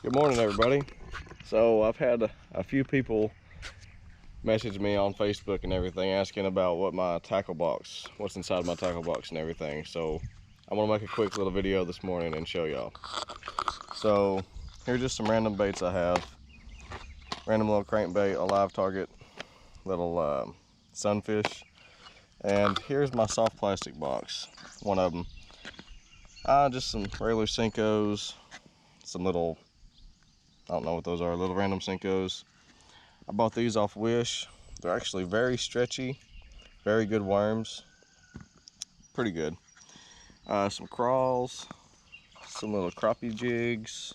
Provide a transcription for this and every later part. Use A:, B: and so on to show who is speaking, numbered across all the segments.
A: Good morning, everybody. So I've had a few people message me on Facebook and everything asking about what's inside my tackle box and everything. So I'm gonna make a quick little video this morning and show y'all. So here's just some random baits I have. Random little crankbait, a live target, little sunfish. And here's my soft plastic box, one of them. Just some regular Senkos, some little, I don't know what those are, little random Senkos. I bought these off Wish. They're actually very stretchy, very good worms, pretty good. Some crawls, some little crappie jigs,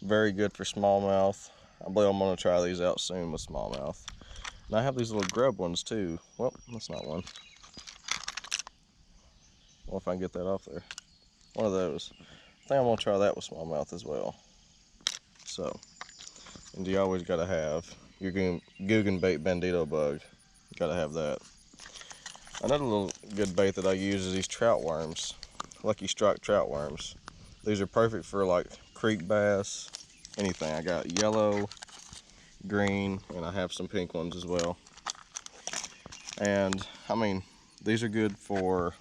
A: very good for smallmouth. I believe I'm gonna try these out soon with smallmouth. And I have these little grub ones too. Well, that's not one. Well, if I can get that off there. One of those. I think I'm gonna try that with smallmouth as well. So, and you always gotta have your Googan bait bandito bug. You gotta have that. Another little good bait that I use is these trout worms, Lucky Strike trout worms. These are perfect for like creek bass, anything. I got yellow, green, and I have some pink ones as well. And I mean, these are good for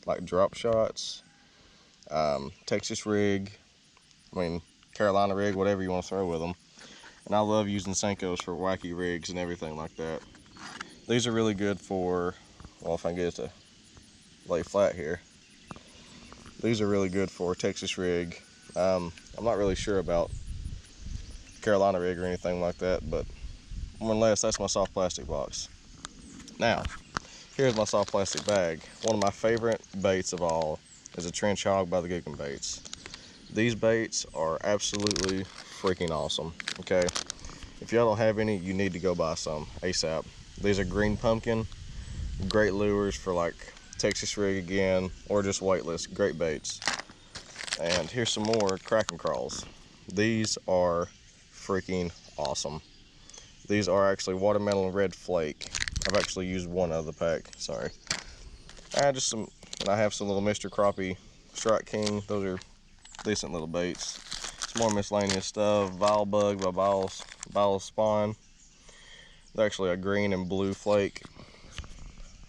A: like drop shots, Texas rig, Carolina rig, whatever you want to throw with them. And I love using Senkos for wacky rigs and everything like that. These are really good for, well, if I can get it to lay flat here. These are really good for Texas rig. I'm not really sure about Carolina rig or anything like that, but more or less, that's my soft plastic box. Now, here's my soft plastic bag. One of my favorite baits of all is a trench hog by the Googan Baits. These baits are absolutely freaking awesome, okay? If y'all don't have any, you need to go buy some ASAP. These are green pumpkin, great lures for like Texas rig again, or just weightless, great baits. And here's some more Kraken crawls. These are freaking awesome. These are actually watermelon red flake. I've actually used one out of the pack, sorry. And I have some little Mr. Crappie Strike King. Those are decent little baits. Some more miscellaneous stuff. Vile Bug by Vile Spawn. They're actually a green and blue flake.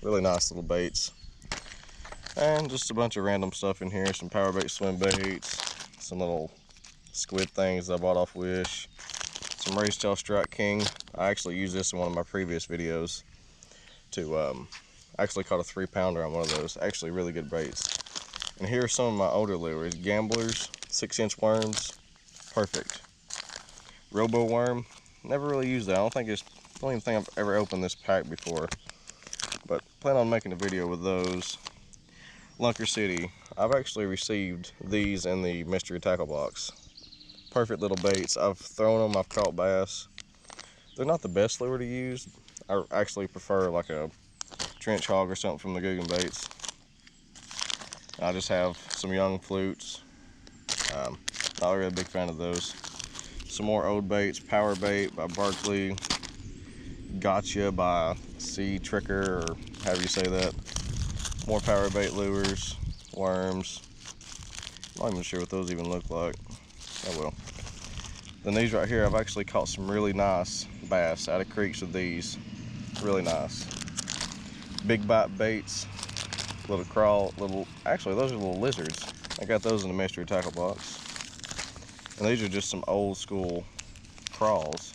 A: Really nice little baits. And just a bunch of random stuff in here. Some power bait swim baits. Some little squid things I bought off Wish. Some Raised Tail Strike King. I actually used this in one of my previous videos to actually caught a 3-pounder on one of those. Actually really good baits. And here are some of my older lures. Gamblers, 6-inch worms, perfect. Robo worm, never really used that. I don't even think I've ever opened this pack before, but plan on making a video with those. Lunker City, I've actually received these in the mystery tackle box. Perfect little baits. I've thrown them, I've caught bass. They're not the best lure to use. I actually prefer like a trench hog or something from the Googan Baits. I just have some young flutes. Not really a big fan of those. Some more old baits, Power Bait by Barkley, Gotcha by Sea Tricker, or however you say that. More Power Bait lures, worms. I'm not even sure what those even look like. Oh well. Then these right here, I've actually caught some really nice bass out of creeks with these. Really nice. Big bite baits, little crawl, actually those are little lizards. I got those in the mystery tackle box. And these are just some old school crawls.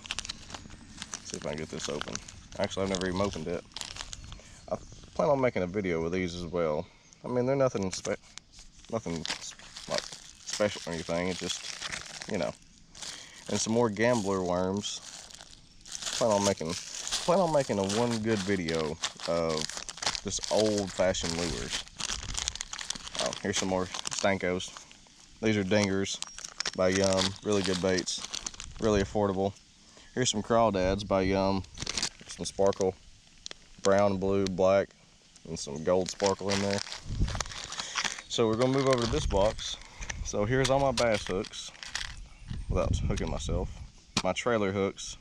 A: Let's see if I can get this open. Actually, I've never even opened it. I plan on making a video with these as well. I mean, they're nothing like special or anything. It's just, you know. And some more gambler worms. Plan on making a one good video of just old-fashioned lures. Oh, here's some more Stankos. These are dingers by Yum. Really good baits. Really affordable. Here's some crawdads by Yum. Some sparkle. Brown, blue, black, and some gold sparkle in there. So we're gonna move over to this box. So here's all my bass hooks, without hooking myself. My trailer hooks,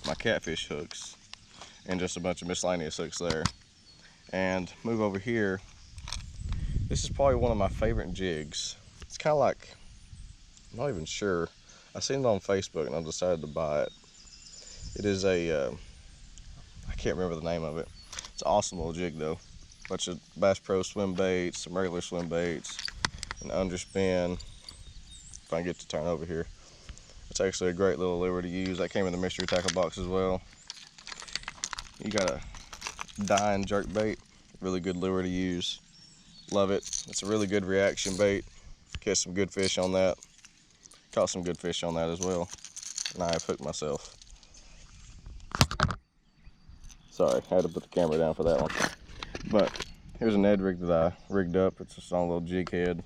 A: my catfish hooks, and just a bunch of miscellaneous hooks there. And move over here. This is probably one of my favorite jigs. It's kind of like, I'm not even sure. I seen it on Facebook and I decided to buy it. It is a, I can't remember the name of it. It's an awesome little jig though. Bunch of Bass Pro swim baits, some regular swim baits, an underspin. If I can get to turn over here. It's actually a great little lure to use. That came in the mystery tackle box as well. You got a Dine jerk bait, really good lure to use. Love it. It's a really good reaction bait. Catch some good fish on that. Caught some good fish on that as well. And I have hooked myself. Sorry, I had to put the camera down for that one. But here's an Ed rig that I rigged up. It's just on a little jig head.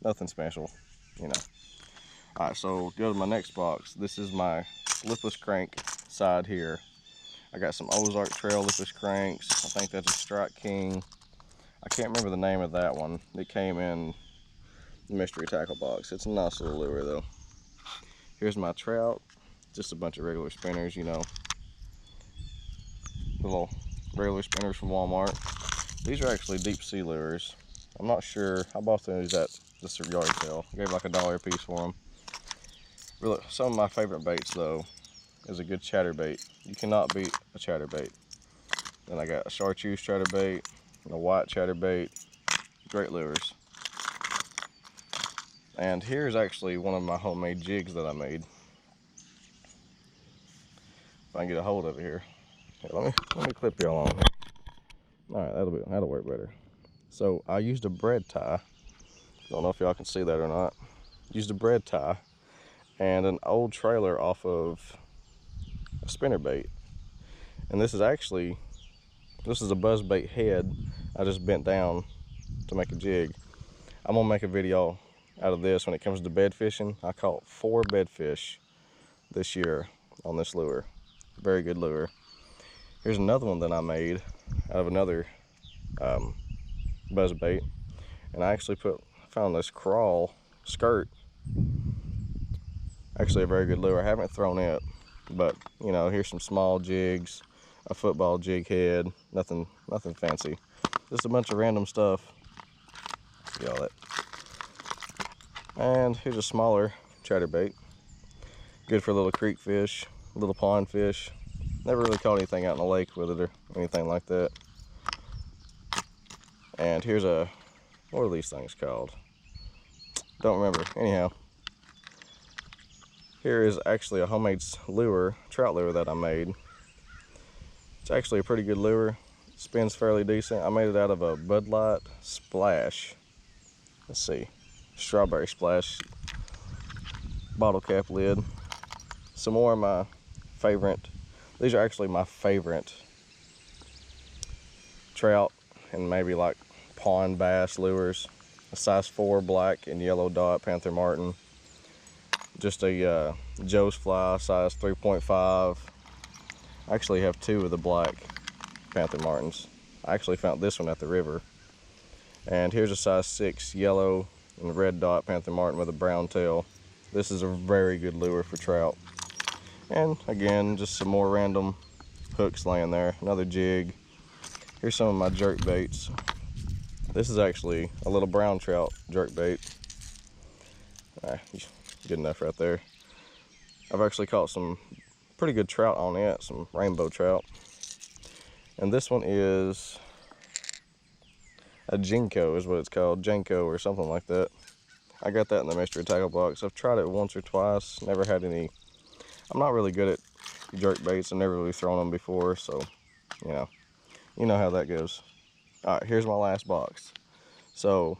A: Nothing special, you know. Alright, so go to my next box. This is my lipless crank side here. I got some Ozark Trail lipless cranks. I think that's a Strike King. I can't remember the name of that one. It came in the mystery tackle box. It's a nice little lure though. Here's my trout. Just a bunch of regular spinners, you know. Little regular spinners from Walmart. These are actually deep sea lures. I'm not sure. I bought these at the yard sale. I gave like $1 a piece for them. Really, some of my favorite baits though is a good chatterbait. You cannot beat a chatterbait. Then I got a chartreuse chatterbait and a white chatterbait. Great lures. And here's actually one of my homemade jigs that I made. If I can get a hold of it here. Here, let me clip y'all on here. All right, that'll work better. So I used a bread tie. Don't know if y'all can see that or not. Used a bread tie and an old trailer off of a spinnerbait. And this is a buzzbait head I just bent down to make a jig. I'm gonna make a video out of this when it comes to bed fishing. I caught 4 bedfish this year on this lure. Very good lure. Here's another one that I made out of another buzzbait, and I actually found this crawl skirt. Actually a very good lure. I haven't thrown it, but you know, here's some small jigs, a football jig head, nothing fancy. Just a bunch of random stuff. See all that. And here's a smaller chatterbait. Good for little creek fish, little pond fish. Never really caught anything out in the lake with it or anything like that. And here's what are these things called? Don't remember. Anyhow, here is actually a homemade lure, trout lure that I made. It's actually a pretty good lure. Spins fairly decent. I made it out of a Bud Light Splash. Let's see, strawberry splash bottle cap lid. Some more of my favorite. These are actually my favorite trout and maybe like pond bass lures. A size 4 black and yellow dot Panther Martin. Just a Joe's Fly size 3.5. I actually have 2 of the black Panther Martins. I actually found this one at the river. And here's a size 6 yellow and red dot Panther Martin with a brown tail. This is a very good lure for trout. And again, just some more random hooks laying there. Another jig. Here's some of my jerk baits. This is actually a little brown trout jerk bait. Good enough right there. I've actually caught some pretty good trout on it, some rainbow trout. And this one is a Jenko is what it's called, Jenko or something like that. I got that in the mystery tackle box. I've tried it once or twice, never had any. I'm not really good at jerk baits. I've never really thrown them before, so you know how that goes. All right, here's my last box. So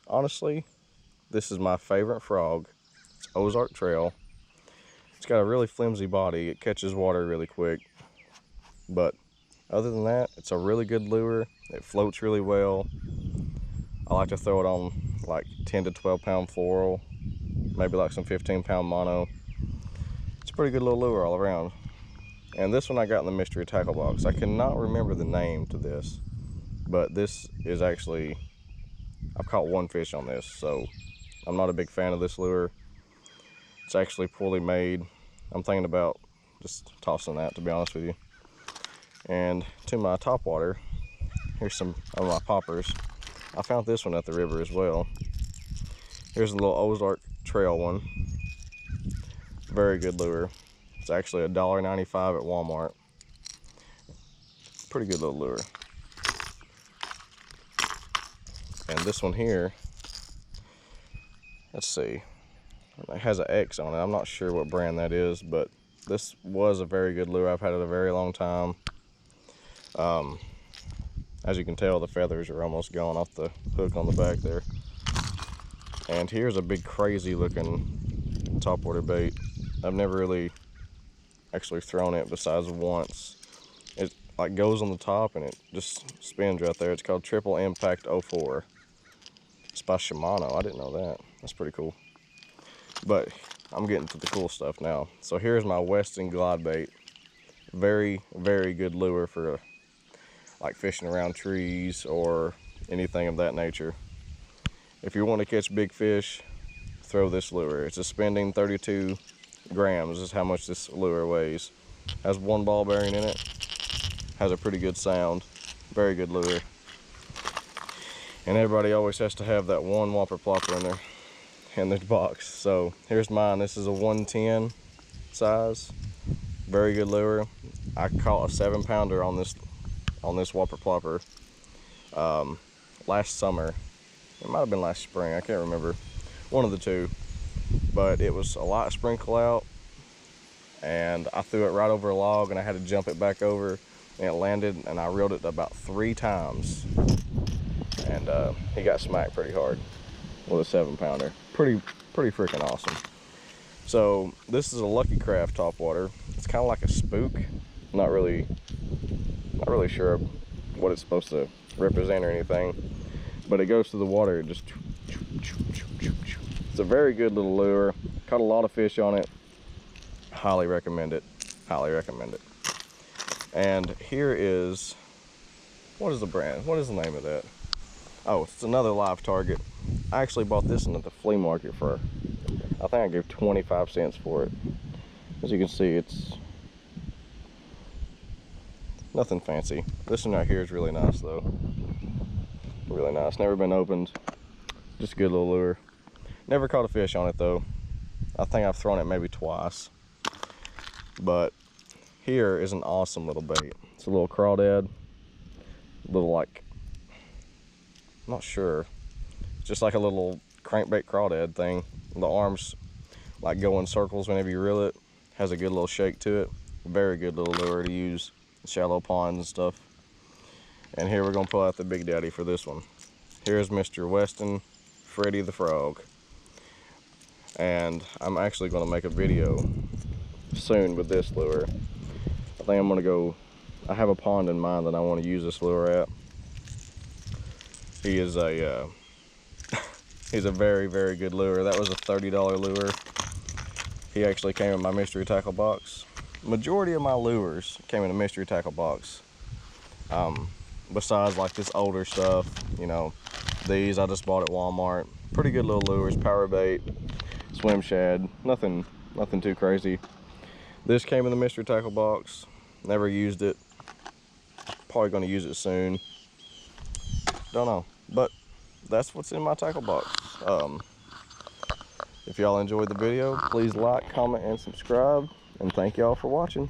A: honestly, this is my favorite frog. It's Ozark Trail. It's got a really flimsy body. It catches water really quick, but other than that, it's a really good lure. It floats really well. I like to throw it on like 10 to 12 pound fluoro, maybe like some 15 pound mono. It's a pretty good little lure all around. And this one I got in the mystery tackle box. I cannot remember the name to this, but this is actually, I've caught 1 fish on this, so I'm not a big fan of this lure. It's actually poorly made. I'm thinking about just tossing that, to be honest with you. And to my topwater, here's some of my poppers. I found this one at the river as well. Here's a little Ozark Trail one. Very good lure. It's actually $1.95 at Walmart. Pretty good little lure. And this one here, let's see, it has an X on it. I'm not sure what brand that is, but this was a very good lure. I've had it a very long time. As you can tell, the feathers are almost gone off the hook on the back there. And here's a big crazy looking topwater bait. I've never really actually thrown it besides once. It like goes on the top and it just spins right there. It's called Triple Impact 04. It's by Shimano. I didn't know that. That's pretty cool. But I'm getting to the cool stuff now. So here's my Weston Glide Bait. Very, very good lure for like fishing around trees or anything of that nature. If you want to catch big fish, throw this lure. It's a spending 32 grams is how much this lure weighs. Has one ball bearing in it. Has a pretty good sound. Very good lure. And everybody always has to have that one whopper plopper in their box. So here's mine. This is a 110 size. Very good lure. I caught a 7-pounder on this whopper plopper last summer. It might have been last spring. I can't remember. One of the two. But it was a light sprinkle out, and I threw it right over a log, and I had to jump it back over, and it landed, and I reeled it about 3 times. And he got smacked pretty hard with a 7-pounder. Pretty freaking awesome. So this is a Lucky Craft topwater. It's kind of like a spook. Not really sure what it's supposed to represent or anything, but it goes through the water. It just. It's a very good little lure. Caught a lot of fish on it. Highly recommend it. Highly recommend it. And here is, what is the brand? What is the name of that? Oh, it's another Live Target. I actually bought this one at the flea market for, I think I gave 25 cents for it. As you can see, it's nothing fancy. This one right here is really nice though. Really nice. Never been opened. Just a good little lure. Never caught a fish on it though. I think I've thrown it maybe twice. But here is an awesome little bait. It's a little crawdad. Little like, I'm not sure. Just like a little crankbait crawdad thing. The arms like go in circles whenever you reel it. Has a good little shake to it. Very good little lure to use in shallow ponds and stuff. And here we're gonna pull out the big daddy for this one. Here's Mr. Weston Freddy the Frog. And I'm actually gonna make a video soon with this lure. I think I'm gonna go, I have a pond in mind that I want to use this lure at. He is a, he's a very, very good lure. That was a $30 lure. He actually came in my mystery tackle box. Majority of my lures came in a mystery tackle box. Besides like this older stuff, you know, these I just bought at Walmart. Pretty good little lures, power bait, swim shad, nothing too crazy. This came in the mystery tackle box. Never used it. Probably gonna use it soon. Don't know, but that's what's in my tackle box. If y'all enjoyed the video, please like, comment, and subscribe, and thank y'all for watching.